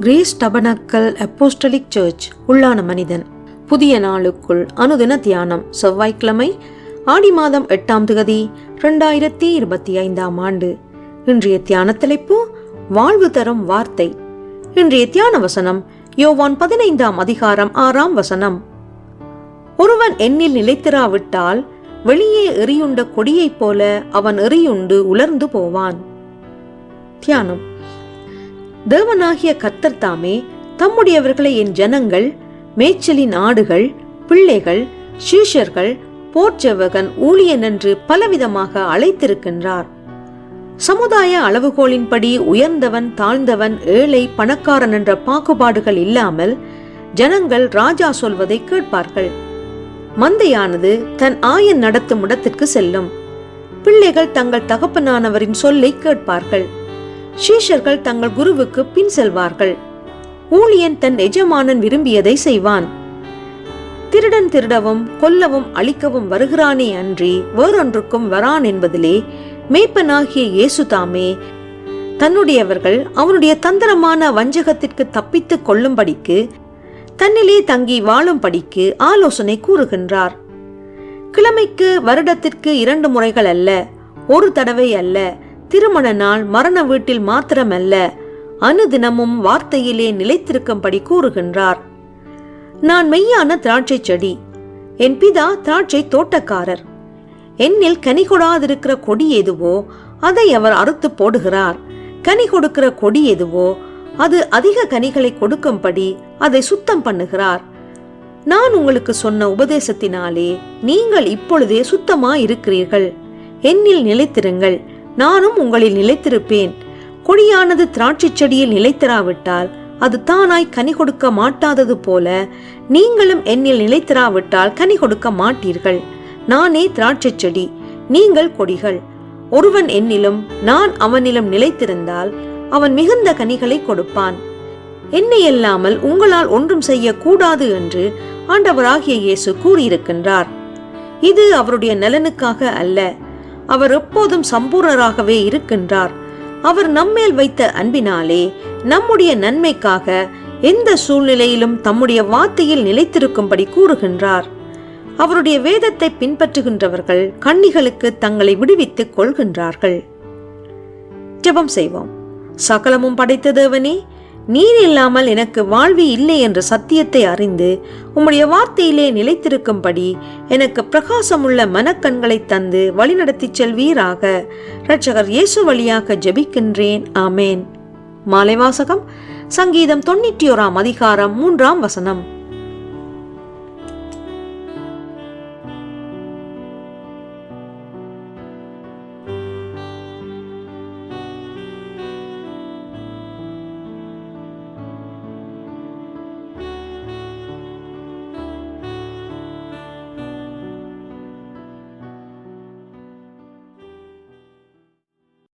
Grace tabernacle apostolic search உள்ளான மனிதன். புதிய நாளுக்குள் அனுதின தியானம். செவ்வாய்க்கிழமை, ஆடி மாதம் 8ஆம் தேதி 2025ஆம் ஆண்டு. இன்றைய தியான தலைப்பு வாழ்வு தரும் வார்த்தை. இன்றைய தியான வசனம் யோவான் 15ஆம் அதிகாரம் 6ஆம் வசனம். ஒருவன் என்னில் நிலைத்திராவிட்டால் வெளியே எரியுண்ட கொடியைப் போல அவன் எரியுண்டு உலர்ந்து போவான். தியானம். தேவனாகிய கர்த்தர் தாமே தம்முடையவர்களை என் ஜனங்கள், மேய்ச்சலின் ஆடுகள், பிள்ளைகள், சீஷர்கள், போர்ச்செவகன், ஊழியன் என்று பலவிதமாக அழைத்திருக்கின்றார். சமுதாய அளவுகோலின்படி உயர்ந்தவன், தாழ்ந்தவன், ஏழை, பணக்காரன் என்ற பாகுபாடுகள் இல்லாமல் ஜனங்கள் ராஜா சொல்வதை கேட்பார்கள். மந்தையானது தன் ஆயன் நடத்தும் இடத்திற்கு செல்லும். பிள்ளைகள் தங்கள் தகப்பனானவரின் சொல்லை கேட்பார்கள். சீஷர்கள் தங்கள் குருவுக்கு பின் செல்வார்கள். ஊழியன் தன் எஜமானன் விரும்பியதை செய்வான். திருடன் திருடவும் கொல்லவும் அழிக்கவும் வருகிறானே அன்றி வேறொன்றுக்கும் வரான் என்பதிலே மேய்ப்பனாகிய இயேசு தாமே தன்னுடையவர்கள் அவனுடைய தந்திரமான வஞ்சகத்திற்கு தப்பித்துக் கொள்ளும்படிக்கு தன்னிலே தங்கி வாழும்படிக்கு ஆலோசனை கூறுகின்றார். கிழமைக்கு வருடத்திற்கு 2 முறைகள் அல்ல, ஒரு தடவை அல்ல, திருமண நாள், மரண வீட்டில் மாத்திரமல்ல, அனுதினமும் வார்த்தையிலே நிலைத்திருக்கும்படி கூறுகின்றார். நான் மெய்யான திராட்சை செடி, என் பிதா திராட்சை தோட்டக்காரர். என்னில் கனி கொடாதிருக்கிற கொடி எதுவோ அதை அவர் அறுத்து போடுகிறார். கனி கொடுக்கிற கொடி எதுவோ அது அதிக கனிகளை கொடுக்கும்படி அதை சுத்தம் பண்ணுகிறார். நான் உங்களுக்கு சொன்ன உபதேசத்தினாலே நீங்கள் இப்பொழுதே சுத்தமாயிருக்கிறீர்கள். என்னில் நிலைத்திருங்கள், நானும் உங்களில் நிலைத்திருப்பேன். கொடியானது திராட்சை செடியில் நிலைத்திராவிட்டால் அது தானாய் கனி கொடுக்க மாட்டாதது போல நீங்களும் என்னில் நிலைத்திராவிட்டால் கனி கொடுக்க மாட்டீர்கள். நானே திராட்சை செடி, நீங்கள் கொடிகள். ஒருவன் என்னிலும் நான் அவனிலும் நிலைத்திருந்தால் அவன் மிகுந்த கனிகளை கொடுப்பான். என்னை அல்லாமல் உங்களால் ஒன்றும் செய்ய கூடாது என்று ஆண்டவராகிய இயேசு கூறியிருக்கின்றார். இது அவருடைய நலனுக்காக அல்ல. அவர் எப்போதும் சம்பூர்ணராகவே இருக்கின்றார். அவர் நம்மேல் வைத்த அன்பினாலே நம்முடைய நன்மைக்காக எந்த சூழ்நிலையிலும் தம்முடைய வார்த்தையில் நிலைத்திருக்கும்படி கூறுகின்றார். அவருடைய வேதத்தை பின்பற்றுகின்றவர்கள் கன்னிகளுக்கு தங்களை விடுவித்துக் கொள்கின்றார்கள். ஜெபம் செய்வோம். சகலமும் படைத்த தேவனே, நீர் இல்லாமல் எனக்கு வாழ்வு இல்லை என்ற சத்தியத்தை அறிந்து உம்முடைய வார்த்தையிலே நிலைத்திருக்கும்படி எனக்கு பிரகாசமுள்ள மனக்கண்களை தந்து வழிநடத்தி செல்வீராக. இரட்சகர் இயேசு வழியாக ஜெபிக்கின்றேன். ஆமேன். மாலை வாசகம். சங்கீதம் 91ஆம் அதிகாரம் 3ஆம் வசனம்.